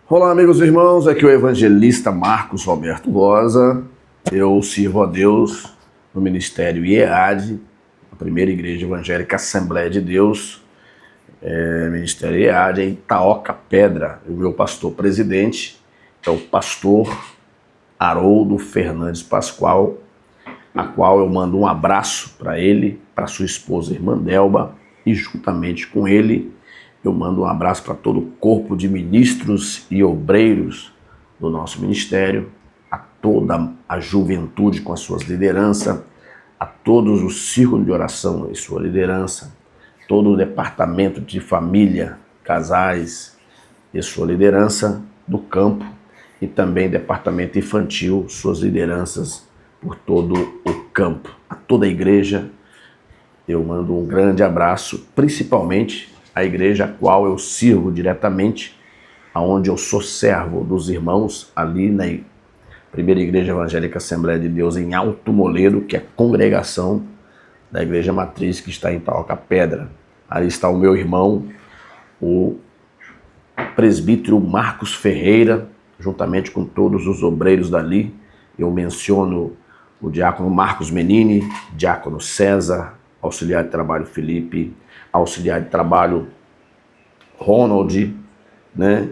Olá, amigos e irmãos, aqui é o evangelista Marcos Roberto Rosa. Eu sirvo a Deus no Ministério IEAD, a primeira igreja evangélica Assembleia de Deus, Ministério IEAD, em Itaoca Pedra. O meu pastor presidente é o pastor Haroldo Fernandes Pascoal, a qual eu mando um abraço para ele, para sua esposa, irmã Delba, e juntamente com ele eu mando um abraço para todo o corpo de ministros e obreiros do nosso ministério, a toda a juventude com as suas lideranças, a todos os círculos de oração e sua liderança, todo o departamento de família, casais e sua liderança do campo, e também departamento infantil, suas lideranças por todo o campo. A toda a igreja eu mando um grande abraço, principalmente a igreja a qual eu sirvo diretamente, aonde eu sou servo dos irmãos, ali na primeira igreja evangélica Assembleia de Deus em Alto Moledo, que é a congregação da igreja matriz que está em Itaoca Pedra. Ali está o meu irmão, o presbítero Marcos Ferreira, juntamente com todos os obreiros dali. Eu menciono o diácono Marcos Menini, diácono César, auxiliar de trabalho Felipe, auxiliar de trabalho Ronald, né?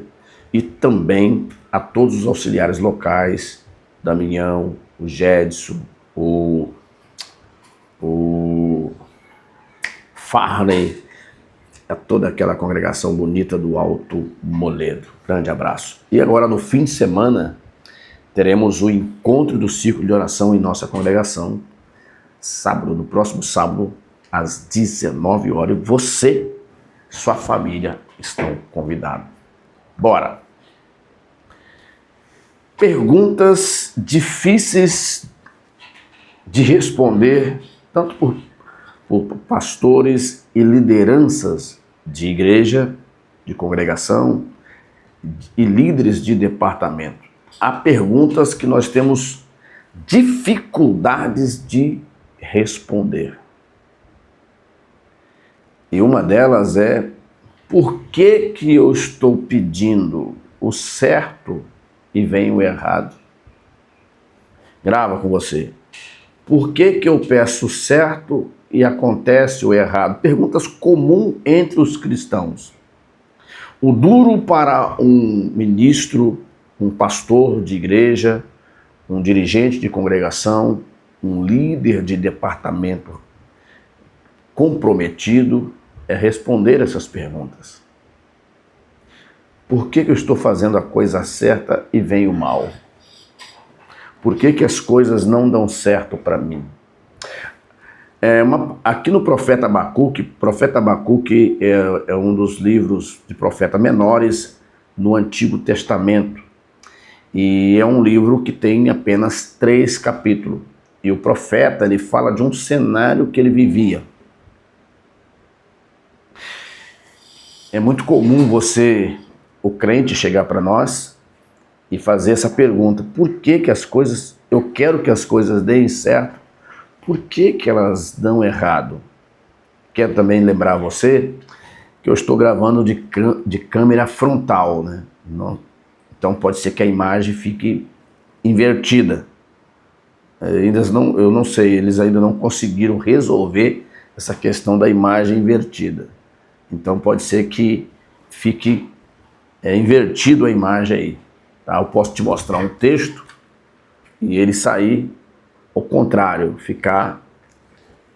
E também a todos os auxiliares locais, Damião, o Gedson, o Farney, a toda aquela congregação bonita do Alto Moledo. Grande abraço. E agora no fim de semana teremos o encontro do círculo de oração em nossa congregação, sábado, no próximo sábado, às 19 horas, você, sua família estão convidados. Bora! Perguntas difíceis de responder, tanto por pastores e lideranças de igreja, de congregação e líderes de departamento. Há perguntas que nós temos dificuldades de responder. E uma delas é: por que eu estou pedindo o certo e vem o errado? Grava com você. Por que eu peço o certo e acontece o errado? Perguntas comuns entre os cristãos. O duro para um ministro, um pastor de igreja, um dirigente de congregação, um líder de departamento comprometido, é responder essas perguntas. Por que eu estou fazendo a coisa certa e vem o mal? Por que as coisas não dão certo para mim? Aqui no profeta Abacuque é um dos livros de profeta menores no Antigo Testamento. E é um livro que tem apenas 3 capítulos. E o profeta, ele fala de um cenário que ele vivia. É muito comum o crente, chegar para nós e fazer essa pergunta: por que as coisas, eu quero que as coisas deem certo, por que elas dão errado? Quero também lembrar você que eu estou gravando de câmera frontal, né? Então pode ser que a imagem fique invertida. Eu não sei, eles ainda não conseguiram resolver essa questão da imagem invertida. Então pode ser que fique invertido a imagem aí. Tá? Eu posso te mostrar um texto e ele sair ao contrário, ficar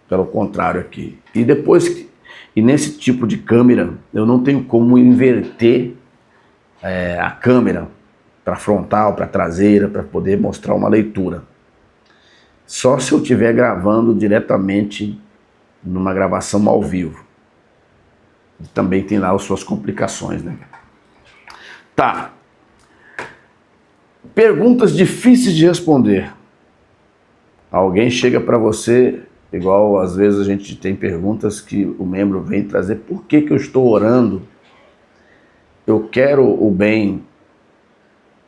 pelo contrário aqui. E nesse tipo de câmera, eu não tenho como inverter a câmera para frontal, para traseira, para poder mostrar uma leitura. Só se eu estiver gravando diretamente numa gravação ao vivo. Também tem lá as suas complicações, né? Tá. Perguntas difíceis de responder. Alguém chega para você, igual às vezes a gente tem perguntas que o membro vem trazer: por que eu estou orando? Eu quero o bem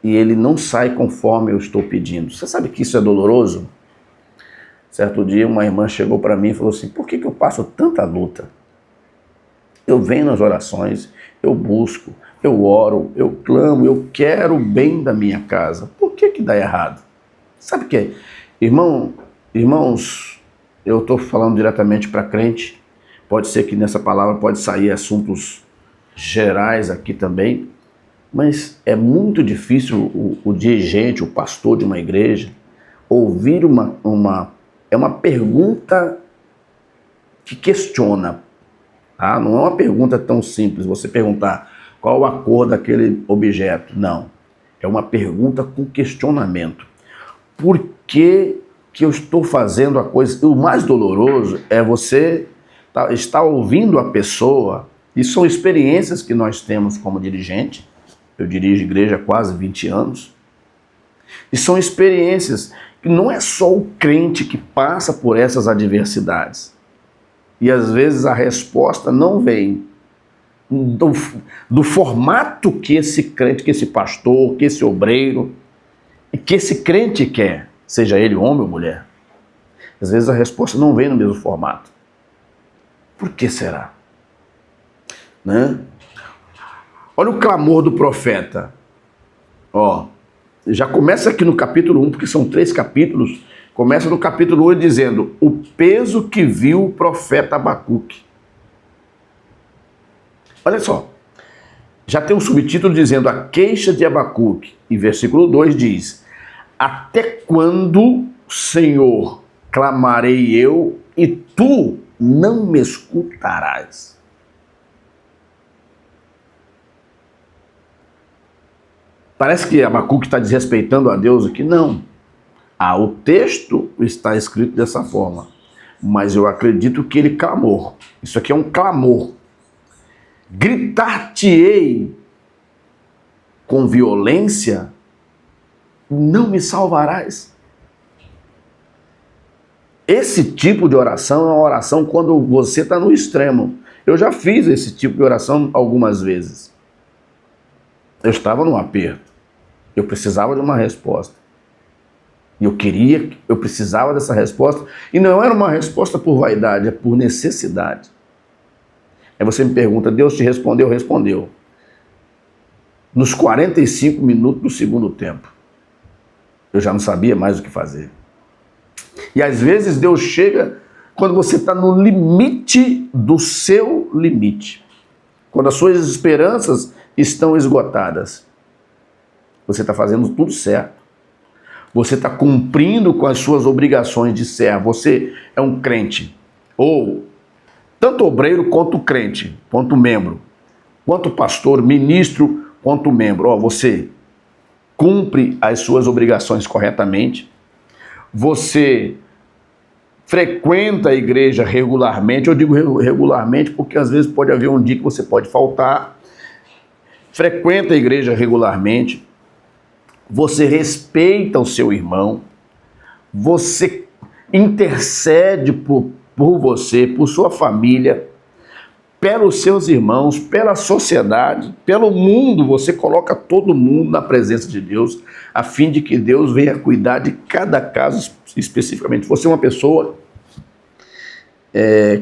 e ele não sai conforme eu estou pedindo. Você sabe que isso é doloroso? Certo dia uma irmã chegou para mim e falou assim: por que eu passo tanta luta? Eu venho nas orações, eu busco, eu oro, eu clamo, eu quero o bem da minha casa. Por que que dá errado? Sabe o que é? Irmãos, eu estou falando diretamente para crente. Pode ser que nessa palavra pode sair assuntos gerais aqui também, mas é muito difícil o dirigente, o pastor de uma igreja, ouvir uma pergunta que questiona. Tá? Não é uma pergunta tão simples, você perguntar qual a cor daquele objeto. Não, é uma pergunta com questionamento. Por que que eu estou fazendo a coisa? O mais doloroso é você estar ouvindo a pessoa, e são experiências que nós temos como dirigente. Eu dirijo igreja há quase 20 anos, e são experiências que não é só o crente que passa por essas adversidades. E às vezes a resposta não vem do formato que esse crente, que esse pastor, que esse obreiro, e que esse crente quer, seja ele homem ou mulher. Às vezes a resposta não vem no mesmo formato. Por que será? Né? Olha o clamor do profeta. Ó, já começa aqui no capítulo 1, porque são 3 capítulos. Começa no capítulo 8 dizendo: o peso que viu o profeta Abacuque. Olha só, já tem um subtítulo dizendo a queixa de Abacuque. E versículo 2 diz: até quando, Senhor, clamarei eu e tu não me escutarás? Parece que Abacuque está desrespeitando a Deus aqui. Não. O texto está escrito dessa forma, mas eu acredito que ele clamou. Isso aqui é um clamor. Gritar-te-ei com violência, não me salvarás. Esse tipo de oração é uma oração quando você está no extremo. Eu já fiz esse tipo de oração algumas vezes. Eu estava num aperto. Eu precisava de uma resposta. Eu precisava dessa resposta. E não era uma resposta por vaidade, é por necessidade. Aí você me pergunta, Deus te respondeu? Respondeu. Nos 45 minutos do segundo tempo. Eu já não sabia mais o que fazer. E às vezes Deus chega quando você está no limite do seu limite. Quando as suas esperanças estão esgotadas. Você está fazendo tudo certo. Você está cumprindo com as suas obrigações de servo. Você é um crente. Ou tanto obreiro quanto crente, quanto membro. Quanto pastor, ministro, quanto membro. Você cumpre as suas obrigações corretamente. Você frequenta a igreja regularmente. Eu digo regularmente porque às vezes pode haver um dia que você pode faltar. Frequenta a igreja regularmente. Você respeita o seu irmão. Você intercede por você, por sua família, pelos seus irmãos, pela sociedade, pelo mundo. Você coloca todo mundo na presença de Deus, a fim de que Deus venha cuidar de cada caso especificamente. Você é uma pessoa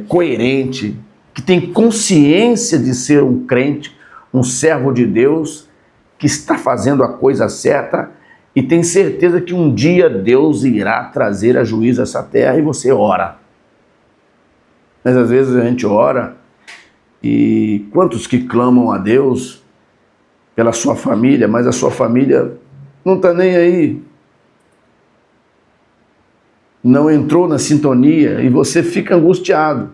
coerente, que tem consciência de ser um crente, um servo de Deus, que está fazendo a coisa certa e tem certeza que um dia Deus irá trazer a juízo a essa terra, e você ora. Mas às vezes a gente ora, e quantos que clamam a Deus pela sua família, mas a sua família não está nem aí. Não entrou na sintonia e você fica angustiado.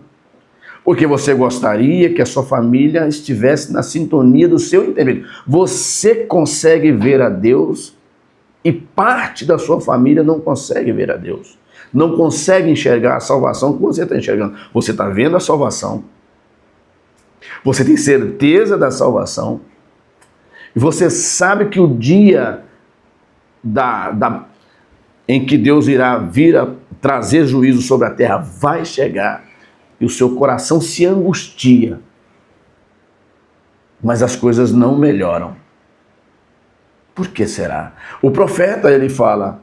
Porque você gostaria que a sua família estivesse na sintonia do seu entendimento. Você consegue ver a Deus e parte da sua família não consegue ver a Deus. Não consegue enxergar a salvação que você está enxergando. Você está vendo a salvação. Você tem certeza da salvação. E você sabe que o dia em que Deus irá vir a trazer juízo sobre a terra vai chegar. E o seu coração se angustia. Mas as coisas não melhoram. Por que será? O profeta, ele fala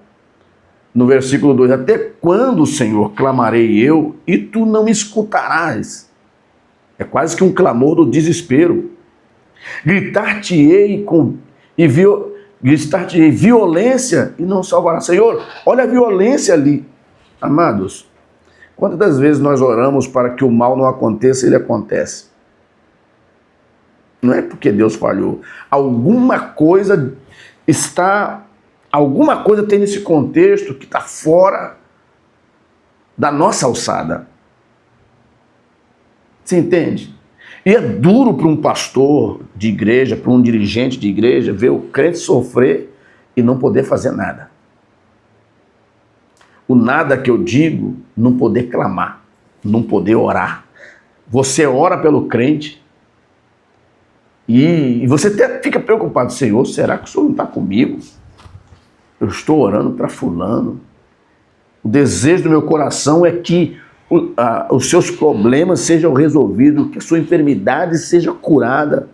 no versículo 2, até quando, Senhor, clamarei eu e tu não me escutarás? É quase que um clamor do desespero. Gritar-te-ei violência e não salvará. Senhor, olha a violência ali. Amados, quantas das vezes nós oramos para que o mal não aconteça, ele acontece? Não é porque Deus falhou. Alguma coisa tem nesse contexto que está fora da nossa alçada. Você entende? E é duro para um pastor de igreja, para um dirigente de igreja, ver o crente sofrer e não poder fazer nada. O nada que eu digo, não poder clamar, não poder orar. Você ora pelo crente e você até fica preocupado. Senhor, será que o Senhor não está comigo? Eu estou orando para fulano. O desejo do meu coração é que os seus problemas sejam resolvidos, que a sua enfermidade seja curada.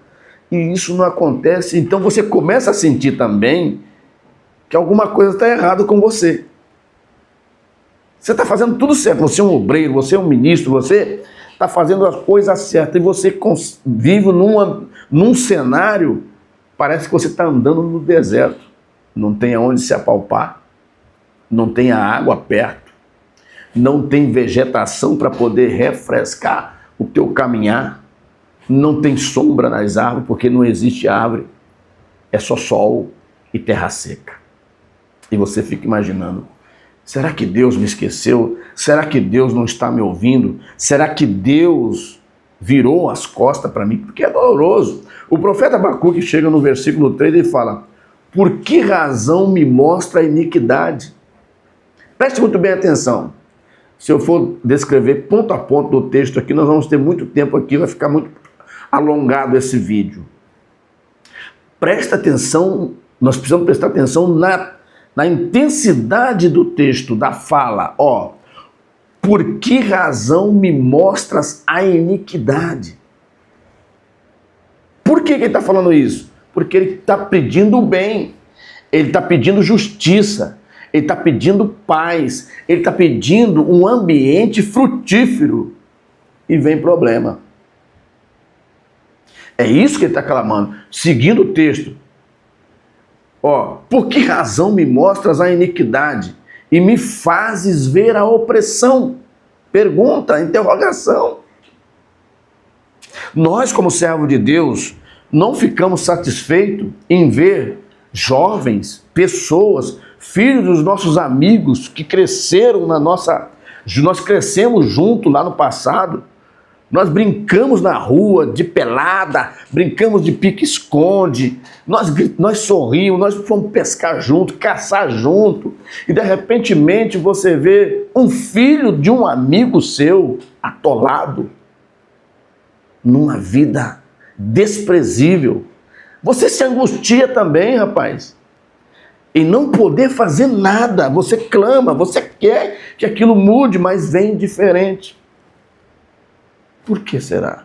E isso não acontece. Então você começa a sentir também que alguma coisa está errada com você. Você está fazendo tudo certo. Você é um obreiro, você é um ministro, você está fazendo as coisas certas. E você vive num cenário, parece que você está andando no deserto. Não tem aonde se apalpar, não tem a água perto, não tem vegetação para poder refrescar o teu caminhar, não tem sombra nas árvores, porque não existe árvore, é só sol e terra seca. E você fica imaginando, será que Deus me esqueceu? Será que Deus não está me ouvindo? Será que Deus virou as costas para mim? Porque é doloroso. O profeta Abacuque chega no versículo 3 e fala, por que razão me mostra a iniquidade? Preste muito bem atenção. Se eu for descrever ponto a ponto do texto aqui, nós vamos ter muito tempo aqui, vai ficar muito alongado esse vídeo. Presta atenção, nós precisamos prestar atenção na intensidade do texto, da fala. Por que razão me mostras a iniquidade? Por que ele está falando isso? Porque ele está pedindo o bem, ele está pedindo justiça, ele está pedindo paz, ele está pedindo um ambiente frutífero. E vem problema. É isso que ele está clamando. Seguindo o texto. Por que razão me mostras a iniquidade e me fazes ver a opressão? Pergunta, interrogação. Nós, como servo de Deus, não ficamos satisfeitos em ver jovens, pessoas, filhos dos nossos amigos que cresceram nós crescemos junto lá no passado. Nós brincamos na rua de pelada, brincamos de pique-esconde, nós sorrimos, nós fomos pescar junto, caçar junto. E de repentemente você vê um filho de um amigo seu atolado numa vida desprezível. Você se angustia também, rapaz, em não poder fazer nada. Você clama, você quer que aquilo mude, mas vem diferente. Por que será?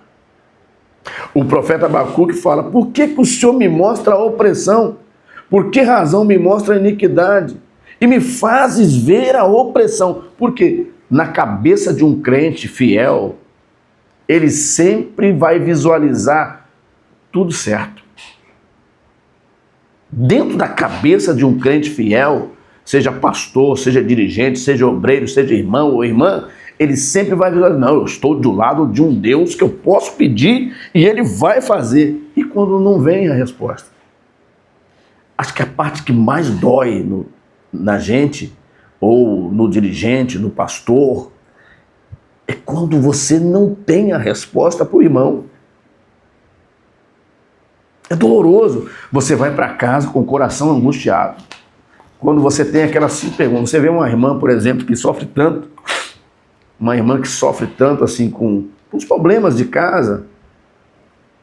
O profeta Abacuque fala, por que o Senhor me mostra a opressão? Por que razão me mostra a iniquidade? E me fazes ver a opressão? Porque na cabeça de um crente fiel, ele sempre vai visualizar tudo certo. Dentro da cabeça de um crente fiel, seja pastor, seja dirigente, seja obreiro, seja irmão ou irmã, ele sempre vai visualizar, não, eu estou do lado de um Deus que eu posso pedir e ele vai fazer. E quando não vem a resposta? Acho que a parte que mais dói na gente, ou no dirigente, no pastor, é quando você não tem a resposta para o irmão. É doloroso. Você vai para casa com o coração angustiado. Quando você tem aquela pergunta, você vê uma irmã, por exemplo, que sofre tanto, uma irmã que sofre tanto assim com os problemas de casa,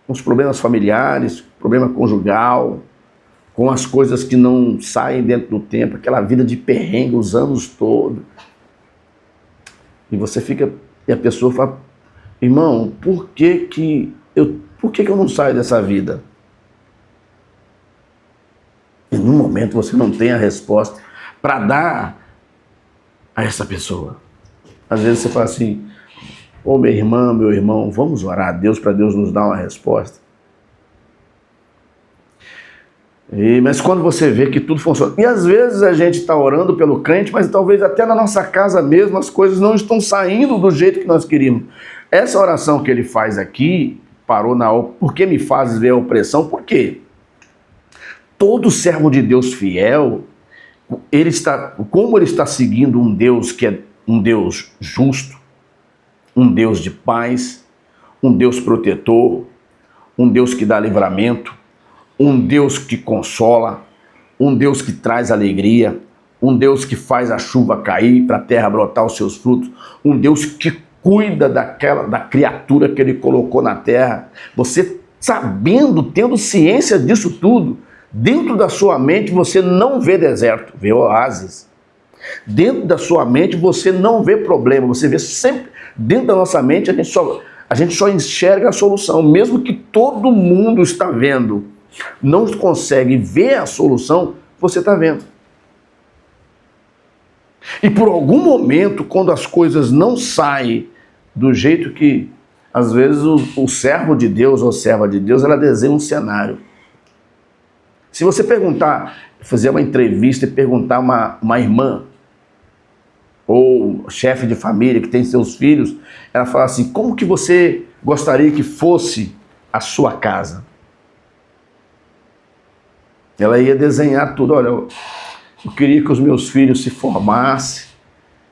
com os problemas familiares, problema conjugal, com as coisas que não saem dentro do tempo, aquela vida de perrengue os anos todos. E você fica, e a pessoa fala, irmão, por que eu não saio dessa vida? E no momento você não tem a resposta para dar a essa pessoa. Às vezes você fala assim, Ô minha irmã, meu irmão, vamos orar a Deus para Deus nos dar uma resposta. Mas quando você vê que tudo funciona, e às vezes a gente está orando pelo crente, mas talvez até na nossa casa mesmo as coisas não estão saindo do jeito que nós queríamos. Essa oração que ele faz aqui, parou na por que me fazes ver a opressão? Por quê? Todo servo de Deus fiel, como ele está seguindo um Deus que é um Deus justo, um Deus de paz, um Deus protetor, um Deus que dá livramento, um Deus que consola, um Deus que traz alegria, um Deus que faz a chuva cair para a terra brotar os seus frutos, um Deus que cuida da criatura que ele colocou na terra. Você sabendo, tendo ciência disso tudo, dentro da sua mente você não vê deserto, vê oásis. Dentro da sua mente você não vê problema, você vê sempre, dentro da nossa mente a gente só enxerga a solução, mesmo que todo mundo está vendo, não consegue ver a solução, você está vendo. E por algum momento, quando as coisas não saem do jeito que, às vezes, o servo de Deus ou serva de Deus, ela desenha um cenário. Se você perguntar, fazer uma entrevista e perguntar uma irmã, ou chefe de família que tem seus filhos, ela fala assim, como que você gostaria que fosse a sua casa? Ela ia desenhar tudo. Olha, eu queria que os meus filhos se formassem,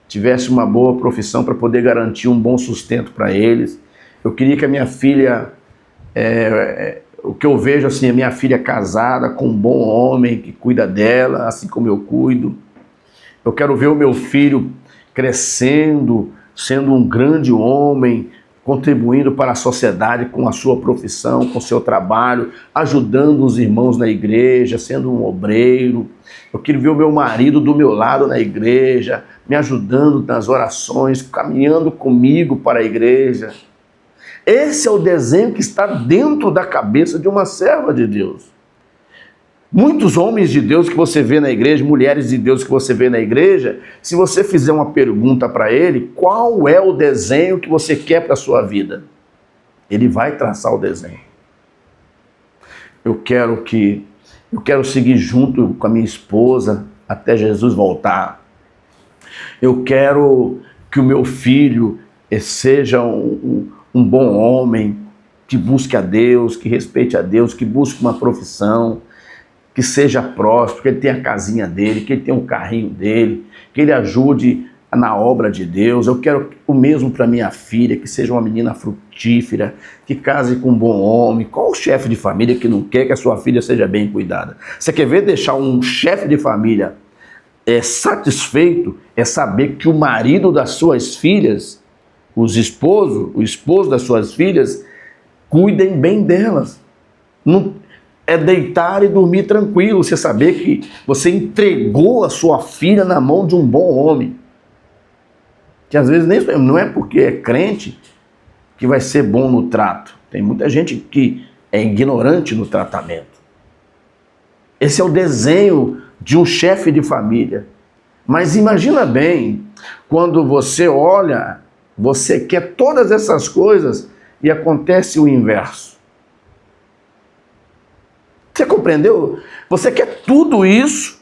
tivessem uma boa profissão para poder garantir um bom sustento para eles. Eu queria que a minha filha, o que eu vejo assim, a minha filha casada com um bom homem que cuida dela, assim como eu cuido. Eu quero ver o meu filho crescendo, sendo um grande homem, contribuindo para a sociedade com a sua profissão, com o seu trabalho, ajudando os irmãos na igreja, sendo um obreiro. Eu quero ver o meu marido do meu lado na igreja, me ajudando nas orações, caminhando comigo para a igreja. Esse é o desenho que está dentro da cabeça de uma serva de Deus. Muitos homens de Deus que você vê na igreja, mulheres de Deus que você vê na igreja, se você fizer uma pergunta para ele, qual é o desenho que você quer para a sua vida? Ele vai traçar o desenho. Eu quero seguir junto com a minha esposa até Jesus voltar. Eu quero que o meu filho seja um bom homem, que busque a Deus, que respeite a Deus, que busque uma profissão, que seja próspero, que ele tenha a casinha dele, que ele tenha um carrinho dele, que ele ajude na obra de Deus. Eu quero o mesmo para minha filha, que seja uma menina frutífera, que case com um bom homem. Qual o chefe de família que não quer que a sua filha seja bem cuidada? Você quer ver deixar um chefe de família satisfeito, é saber que o marido das suas filhas, o esposo das suas filhas, cuidem bem delas. Não é deitar e dormir tranquilo, você saber que você entregou a sua filha na mão de um bom homem. Que às vezes não é porque é crente que vai ser bom no trato. Tem muita gente que é ignorante no tratamento. Esse é o desenho de um chefe de família. Mas imagina bem, quando você olha, você quer todas essas coisas e acontece o inverso. Você compreendeu? Você quer tudo isso,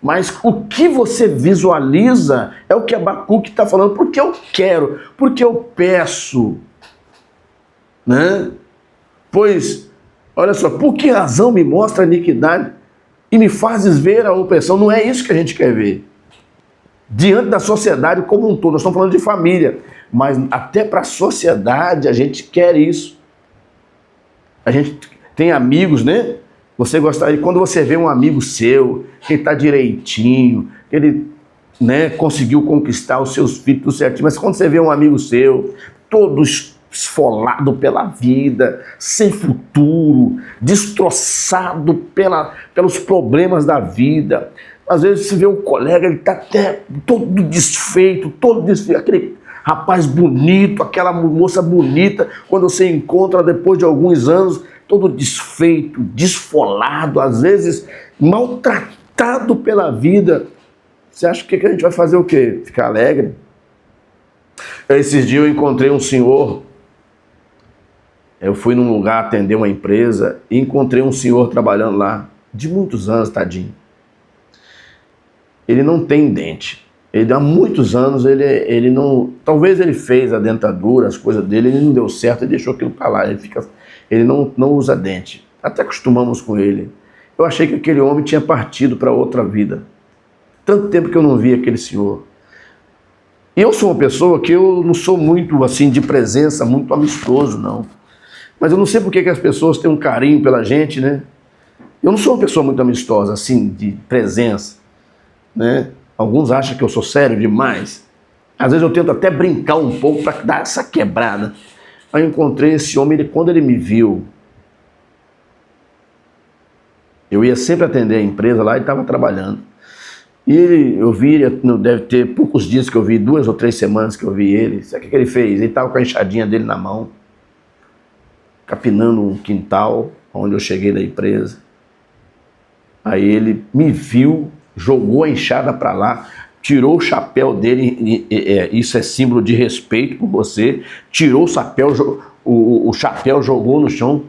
mas o que você visualiza é o que Abacuque está falando. Porque eu quero, porque eu peço, né? Pois, olha só, por que razão me mostra a iniquidade e me fazes ver a opressão? Não é isso que a gente quer ver. Diante da sociedade como um todo, nós estamos falando de família, mas até para a sociedade a gente quer isso. A gente tem amigos, né? Você gostaria, quando você vê um amigo seu, que está direitinho, que ele, né, conseguiu conquistar os seus filhos tudo certinho, mas quando você vê um amigo seu, todo esfolado pela vida, sem futuro, destroçado pelos problemas da vida, às vezes você vê um colega, ele está até todo desfeito, aquele rapaz bonito, aquela moça bonita, quando você encontra depois de alguns anos, todo desfeito, desfolado, às vezes maltratado pela vida. Você acha que a gente vai fazer o quê? Ficar alegre? Esses dias eu encontrei um senhor, eu fui num lugar atender uma empresa e encontrei um senhor trabalhando lá, de muitos anos, tadinho. Ele não tem dente. Ele há muitos anos, ele não... Talvez ele fez a dentadura, as coisas dele, ele não deu certo e deixou aquilo para lá. Ele não usa dente. Até acostumamos com ele. Eu achei que aquele homem tinha partido para outra vida. Tanto tempo que eu não vi aquele senhor. E eu sou uma pessoa que eu não sou muito assim de presença, muito amistoso, não. Mas eu não sei por que as pessoas têm um carinho pela gente, né? Eu não sou uma pessoa muito amistosa, assim, de presença, né? Alguns acham que eu sou sério demais. Às vezes eu tento até brincar um pouco para dar essa quebrada. Aí eu encontrei esse homem, quando ele me viu, eu ia sempre atender a empresa lá e estava trabalhando. E eu vi, deve ter poucos dias que eu vi, 2 ou 3 semanas que eu vi ele. Sabe o que ele fez? Ele estava com a enxadinha dele na mão, capinando um quintal onde eu cheguei da empresa. Aí ele me viu, jogou a enxada para lá, tirou o chapéu dele, isso é símbolo de respeito por você, tirou o chapéu, jogou no chão,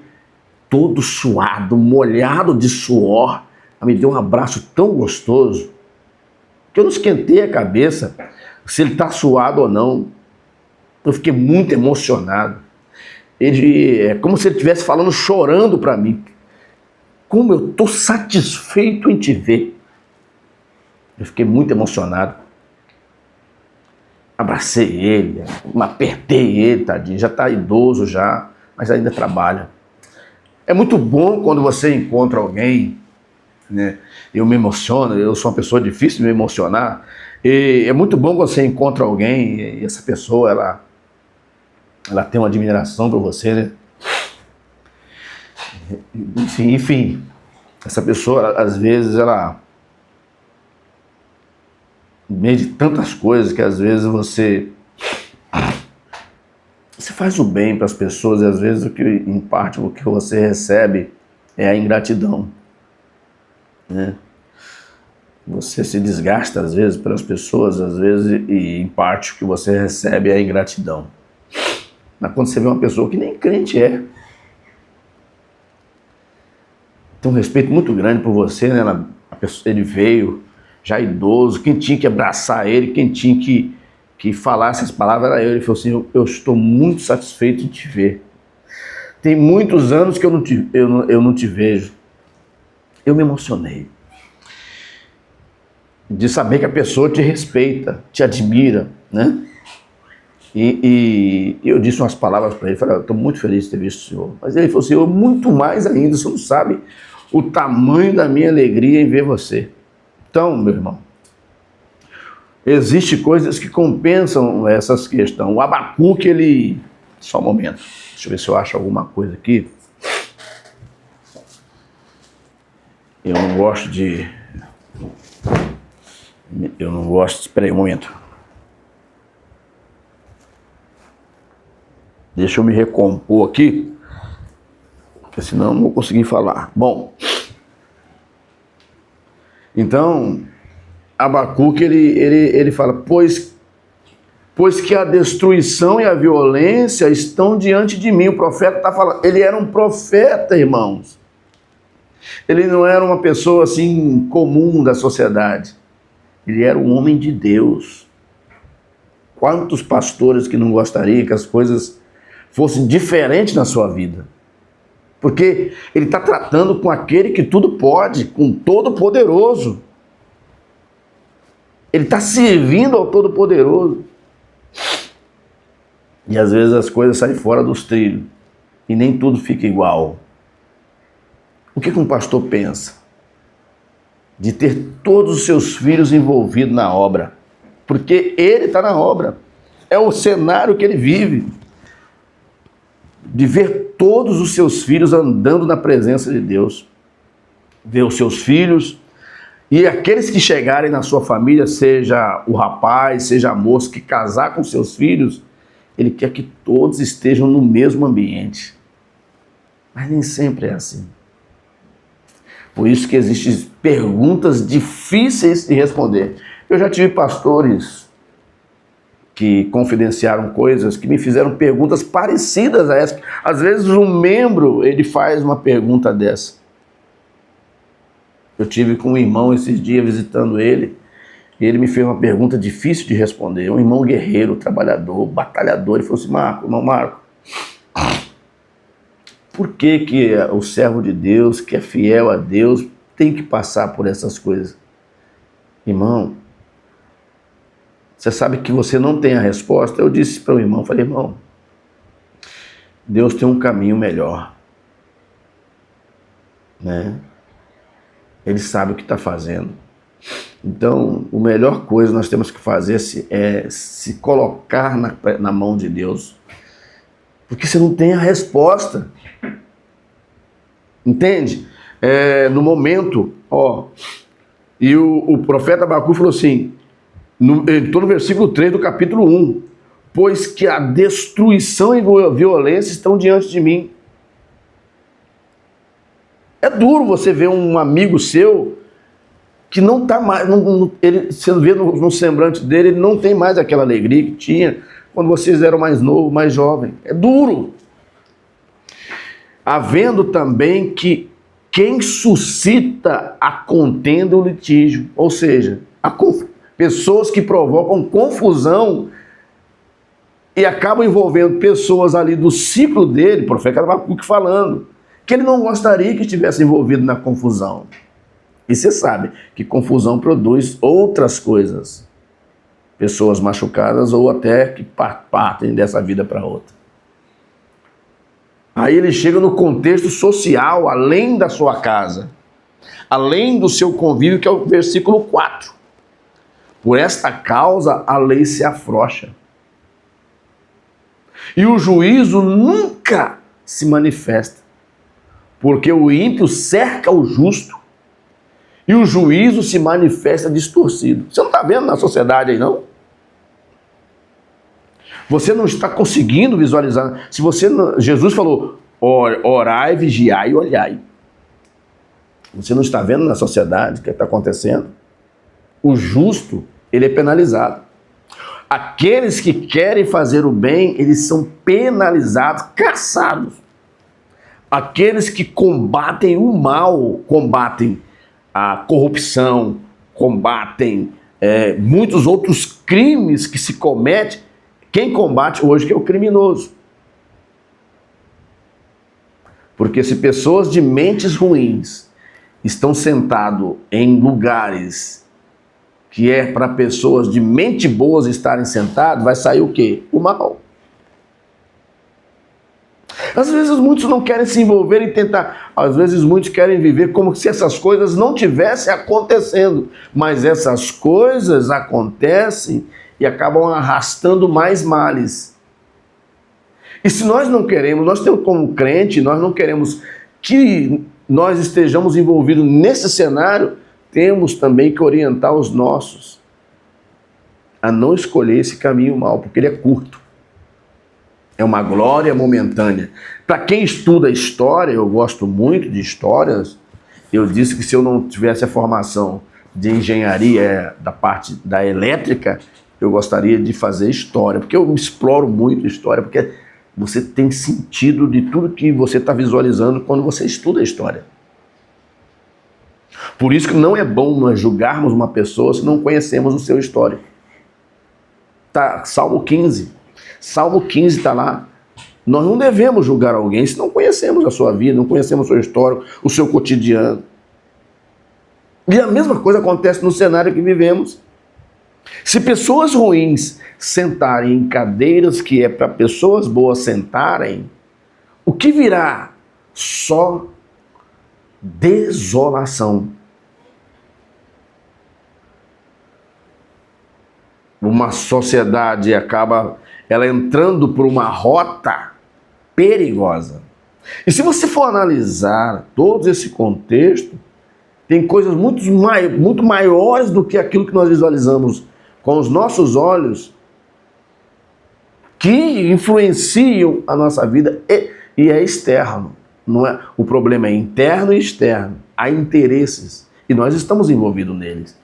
todo suado, molhado de suor, me deu um abraço tão gostoso, que eu não esquentei a cabeça se ele está suado ou não. Eu fiquei muito emocionado. É como se ele estivesse falando, chorando para mim. Como eu estou satisfeito em te ver. Eu fiquei muito emocionado. Abracei ele, apertei ele, tadinho. Já está idoso já, mas ainda trabalha. É muito bom quando você encontra alguém, né? Eu me emociono, eu sou uma pessoa difícil de me emocionar. E é muito bom quando você encontra alguém e essa pessoa, ela tem uma admiração por você, né? Enfim, essa pessoa, às vezes, ela... no meio de tantas coisas que às vezes você faz o bem para as pessoas e às vezes em parte o que você recebe é a ingratidão, né? Você se desgasta às vezes pelas pessoas, às vezes, e em parte o que você recebe é a ingratidão. Mas quando você vê uma pessoa que nem crente é, tem um respeito muito grande por você, né? Ele veio já idoso, quem tinha que abraçar ele, quem tinha que falar essas palavras era eu. Ele falou assim: eu estou muito satisfeito de te ver. Tem muitos anos que eu não te vejo. Eu me emocionei de saber que a pessoa te respeita, te admira, né? E eu disse umas palavras para ele, falei: estou muito feliz de ter visto o senhor. Mas ele falou assim: eu muito mais ainda, você não sabe o tamanho da minha alegria em ver você. Então, meu irmão, existem coisas que compensam essas questões. O Abacuque, ele... Só um momento, deixa eu ver se eu acho alguma coisa aqui. Eu não gosto de... Espera aí um momento. Deixa eu me recompor aqui, porque senão eu não vou conseguir falar. Bom, então, Abacuque, ele fala, pois que a destruição e a violência estão diante de mim. O profeta está falando, ele era um profeta, irmãos. Ele não era uma pessoa assim comum da sociedade. Ele era um homem de Deus. Quantos pastores que não gostariam que as coisas fossem diferentes na sua vida? Porque ele está tratando com aquele que tudo pode, com Todo-Poderoso. Ele está servindo ao Todo-Poderoso. E às vezes as coisas saem fora dos trilhos. E nem tudo fica igual. O que um pastor pensa? De ter todos os seus filhos envolvidos na obra. Porque ele está na obra. É o cenário que ele vive. De ver todos os seus filhos andando na presença de Deus. Ver os seus filhos e aqueles que chegarem na sua família, seja o rapaz, seja a moça, que casar com seus filhos, ele quer que todos estejam no mesmo ambiente. Mas nem sempre é assim. Por isso que existem perguntas difíceis de responder. Eu já tive pastores que confidenciaram coisas, que me fizeram perguntas parecidas a essa. Às vezes um membro, ele faz uma pergunta dessa. Eu tive com um irmão esses dias visitando ele, e ele me fez uma pergunta difícil de responder. Um irmão guerreiro, trabalhador, batalhador. Ele falou assim: irmão Marco, por que o servo de Deus, que é fiel a Deus, tem que passar por essas coisas? Irmão, você sabe que você não tem a resposta? Eu disse para o irmão, falei: irmão, Deus tem um caminho melhor, né? Ele sabe o que está fazendo. Então, a melhor coisa que nós temos que fazer é se colocar na mão de Deus, porque você não tem a resposta. Entende? No momento, e o profeta Abacuque falou assim, estou no versículo 3 do capítulo 1, pois que a destruição e violência estão diante de mim. É duro você ver um amigo seu que não está mais, você vê no semblante dele, ele não tem mais aquela alegria que tinha quando vocês eram mais novos, mais jovens. É duro. Havendo também que quem suscita a contenda o litígio, ou seja, pessoas que provocam confusão e acabam envolvendo pessoas ali do ciclo dele, o profeta Abacuque falando, que ele não gostaria que estivesse envolvido na confusão. E você sabe que confusão produz outras coisas. Pessoas machucadas ou até que partem dessa vida para outra. Aí ele chega no contexto social, além da sua casa, além do seu convívio, que é o versículo 4. Por esta causa a lei se afrouxa. E o juízo nunca se manifesta, porque o ímpio cerca o justo e o juízo se manifesta distorcido. Você não está vendo na sociedade aí, não? Você não está conseguindo visualizar. Se você não, Jesus falou, orai, vigiai e olhai. Você não está vendo na sociedade o que está acontecendo? O justo, ele é penalizado. Aqueles que querem fazer o bem, eles são penalizados, caçados. Aqueles que combatem o mal, combatem a corrupção, combatem muitos outros crimes que se cometem. Quem combate hoje que é o criminoso. Porque se pessoas de mentes ruins estão sentados em lugares que é para pessoas de mente boas estarem sentados, vai sair o quê? O mal. Às vezes muitos não querem se envolver e tentar, às vezes muitos querem viver como se essas coisas não tivessem acontecendo, mas essas coisas acontecem e acabam arrastando mais males. E se nós não queremos, nós temos como crente, nós não queremos que nós estejamos envolvidos nesse cenário, temos também que orientar os nossos a não escolher esse caminho mal, porque ele é curto. É uma glória momentânea. Para quem estuda história, eu gosto muito de histórias, eu disse que se eu não tivesse a formação de engenharia da parte da elétrica, eu gostaria de fazer história, porque eu exploro muito história, porque você tem sentido de tudo que você está visualizando quando você estuda a história. Por isso que não é bom nós julgarmos uma pessoa se não conhecemos o seu histórico. Tá, Salmo 15. Salmo 15 está lá. Nós não devemos julgar alguém se não conhecemos a sua vida, não conhecemos o seu histórico, o seu cotidiano. E a mesma coisa acontece no cenário que vivemos. Se pessoas ruins sentarem em cadeiras que é para pessoas boas sentarem, o que virá? Só desolação. Uma sociedade acaba ela entrando por uma rota perigosa. E se você for analisar todo esse contexto, tem coisas muito maiores do que aquilo que nós visualizamos com os nossos olhos que influenciam a nossa vida e é externo. Não é? O problema é interno e externo. Há interesses e nós estamos envolvidos neles.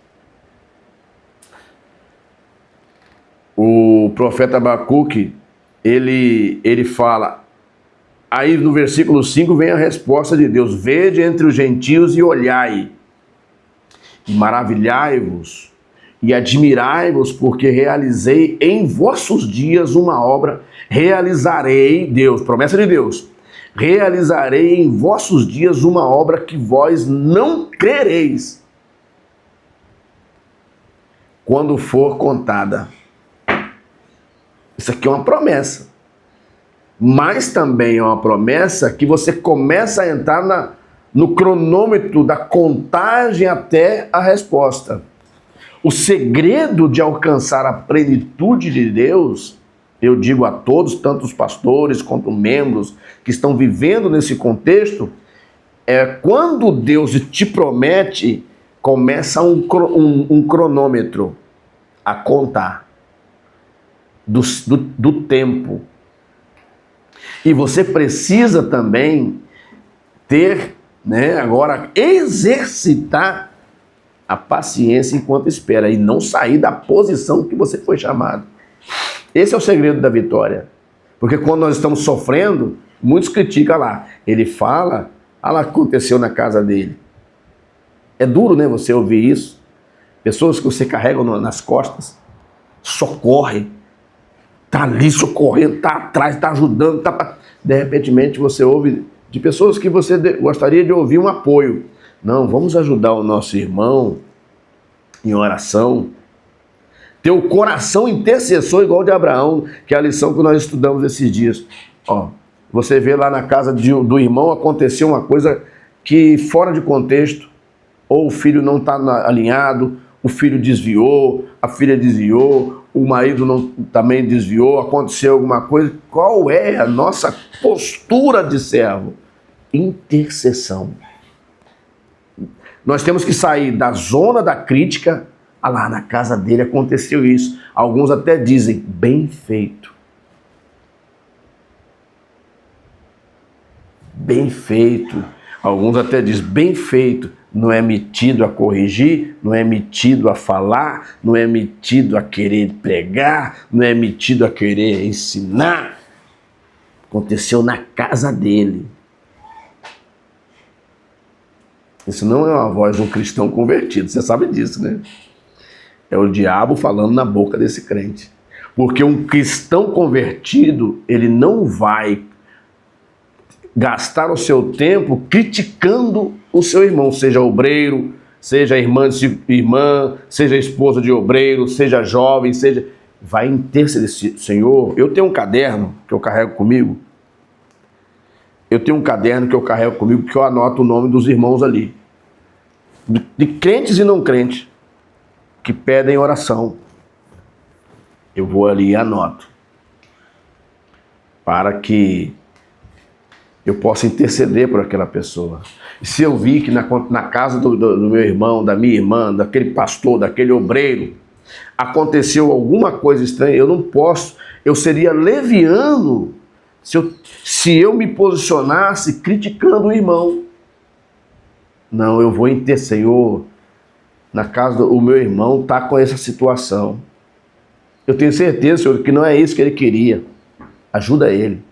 O profeta Abacuque, ele fala, aí no versículo 5 vem a resposta de Deus: vede entre os gentios e olhai, e maravilhai-vos, e admirai-vos, porque realizei em vossos dias uma obra, realizarei, Deus, promessa de Deus, realizarei em vossos dias uma obra que vós não crereis, quando for contada. Isso aqui é uma promessa. Mas também é uma promessa que você começa a entrar no cronômetro da contagem até a resposta. O segredo de alcançar a plenitude de Deus, eu digo a todos, tanto os pastores quanto membros que estão vivendo nesse contexto, é quando Deus te promete, começa um cronômetro a contar do tempo. E você precisa também ter, agora exercitar a paciência enquanto espera e não sair da posição que você foi chamado. Esse é o segredo da vitória. Porque quando nós estamos sofrendo, muitos criticam lá. Ele fala, lá aconteceu na casa dele. É duro, né, você ouvir isso. Pessoas que você carrega nas costas, socorre, tá ali socorrendo, tá atrás, tá ajudando, de repente você ouve de pessoas que você gostaria de ouvir um apoio. Não, vamos ajudar o nosso irmão em oração. Ter o coração intercessor igual o de Abraão, que é a lição que nós estudamos esses dias. Você vê lá na casa do irmão aconteceu uma coisa que fora de contexto, ou o filho não está alinhado, o filho desviou, a filha desviou, o marido também desviou, aconteceu alguma coisa. Qual é a nossa postura de servo? Intercessão. Nós temos que sair da zona da crítica. Lá na casa dele aconteceu isso. Alguns até dizem, bem feito. Bem feito. Alguns até dizem, bem feito. Não é metido a corrigir, não é metido a falar, não é metido a querer pregar, não é metido a querer ensinar. Aconteceu na casa dele. Isso não é uma voz de um cristão convertido, você sabe disso, né? É o diabo falando na boca desse crente. Porque um cristão convertido, ele não vai gastar o seu tempo criticando o seu irmão, seja obreiro, seja irmã, seja esposa de obreiro, seja jovem, seja... Vai interceder. Senhor, eu tenho um caderno que eu carrego comigo. Que eu anoto o nome dos irmãos ali. De crentes e não crentes que pedem oração. Eu vou ali e anoto. Para que eu possa interceder por aquela pessoa. E se eu vi que na casa do meu irmão, da minha irmã, daquele pastor, daquele obreiro, aconteceu alguma coisa estranha, eu não posso, eu seria leviano se eu me posicionasse criticando o irmão. Não, eu vou interceder, Senhor, na casa do meu irmão está com essa situação. Eu tenho certeza, Senhor, que não é isso que ele queria. Ajuda ele.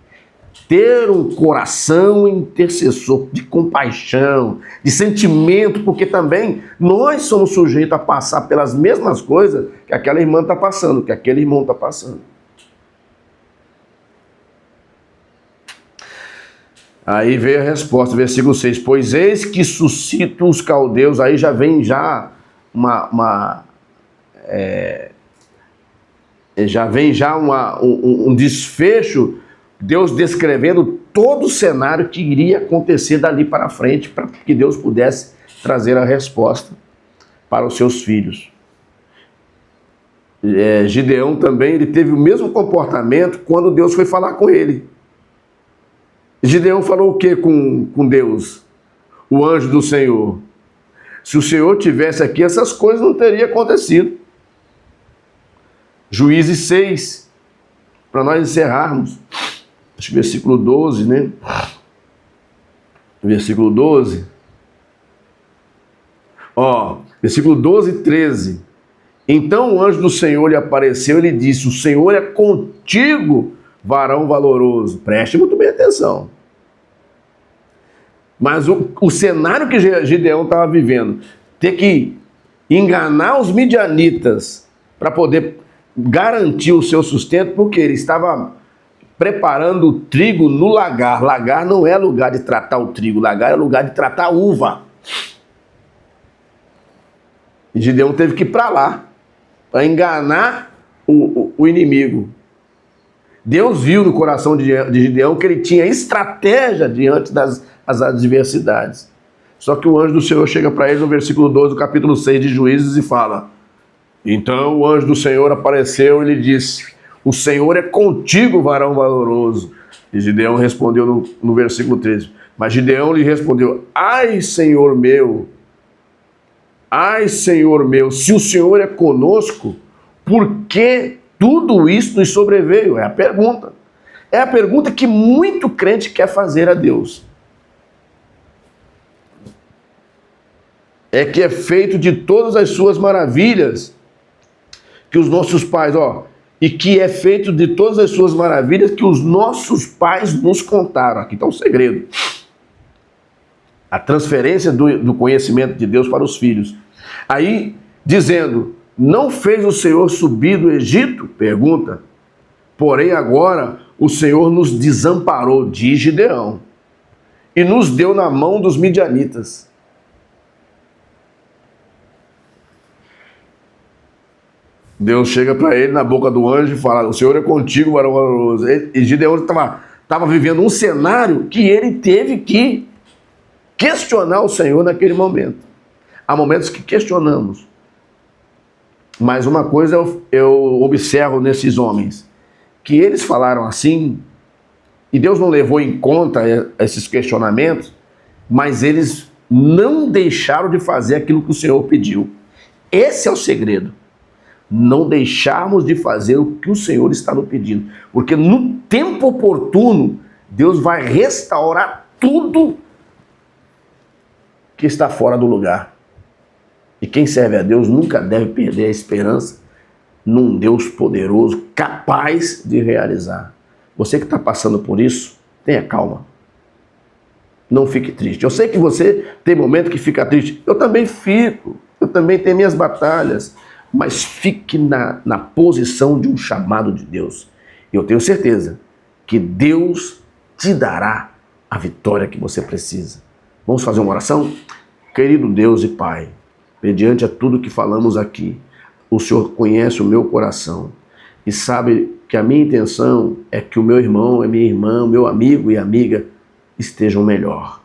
Ter um coração intercessor, de compaixão, de sentimento, porque também nós somos sujeitos a passar pelas mesmas coisas que aquela irmã está passando, que aquele irmão está passando. Aí veio a resposta, versículo 6. Pois eis que suscito os caldeus, aí já vem um desfecho, Deus descrevendo todo o cenário que iria acontecer dali para frente, para que Deus pudesse trazer a resposta para os seus filhos. Gideão também, ele teve o mesmo comportamento quando Deus foi falar com ele. Gideão falou o que com Deus? O anjo do Senhor. Se o Senhor tivesse aqui, essas coisas não teriam acontecido. Juízes 6, para nós encerrarmos. Acho que versículo 12, né? Versículo 12. Versículo 12 e 13. Então o anjo do Senhor lhe apareceu e lhe disse: o Senhor é contigo, varão valoroso. Preste muito bem atenção. Mas o cenário que Gideão estava vivendo, ter que enganar os midianitas para poder garantir o seu sustento, porque ele estava preparando o trigo no lagar. Lagar não é lugar de tratar o trigo, lagar é lugar de tratar a uva. E Gideão teve que ir para lá, para enganar o inimigo. Deus viu no coração de Gideão que ele tinha estratégia diante das adversidades. Só que o anjo do Senhor chega para ele no versículo 12 do capítulo 6 de Juízes e fala: então o anjo do Senhor apareceu e lhe disse: o Senhor é contigo, varão valoroso. E Gideão respondeu no versículo 13. Mas Gideão lhe respondeu: ai, Senhor meu, se o Senhor é conosco, por que tudo isso nos sobreveio? É a pergunta. É a pergunta que muito crente quer fazer a Deus. É que é feito de todas as suas maravilhas que os nossos pais, e que é feito de todas as suas maravilhas que os nossos pais nos contaram. Aqui está um segredo. A transferência do conhecimento de Deus para os filhos. Aí, dizendo: não fez o Senhor subir do Egito? Pergunta. Porém agora o Senhor nos desamparou, diz Gideão, e nos deu na mão dos midianitas. Deus chega para ele na boca do anjo e fala: o Senhor é contigo, varão valoroso. E Gideão estava vivendo um cenário que ele teve que questionar o Senhor naquele momento. Há momentos que questionamos. Mas uma coisa eu observo nesses homens, que eles falaram assim, e Deus não levou em conta esses questionamentos, mas eles não deixaram de fazer aquilo que o Senhor pediu. Esse é o segredo. Não deixarmos de fazer o que o Senhor está nos pedindo. Porque no tempo oportuno, Deus vai restaurar tudo que está fora do lugar. E quem serve a Deus nunca deve perder a esperança num Deus poderoso, capaz de realizar. Você que está passando por isso, tenha calma. Não fique triste. Eu sei que você tem momento que fica triste. Eu também fico. Eu também tenho minhas batalhas. Mas fique na posição de um chamado de Deus. Eu tenho certeza que Deus te dará a vitória que você precisa. Vamos fazer uma oração? Querido Deus e Pai, mediante a tudo que falamos aqui, o Senhor conhece o meu coração e sabe que a minha intenção é que o meu irmão, a minha irmã, o meu amigo e amiga estejam melhor.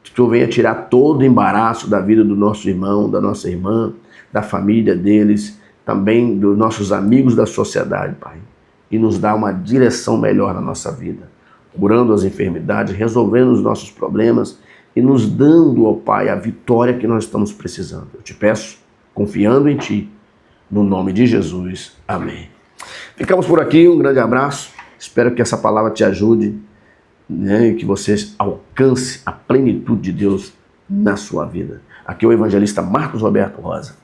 Que o Senhor venha tirar todo o embaraço da vida do nosso irmão, da nossa irmã, da família deles, também dos nossos amigos da sociedade, Pai, e nos dá uma direção melhor na nossa vida, curando as enfermidades, resolvendo os nossos problemas e nos dando, ó Pai, a vitória que nós estamos precisando. Eu te peço, confiando em Ti, no nome de Jesus. Amém. Ficamos por aqui, um grande abraço, espero que essa palavra te ajude, e que você alcance a plenitude de Deus na sua vida. Aqui é o evangelista Marcos Roberto Rosa.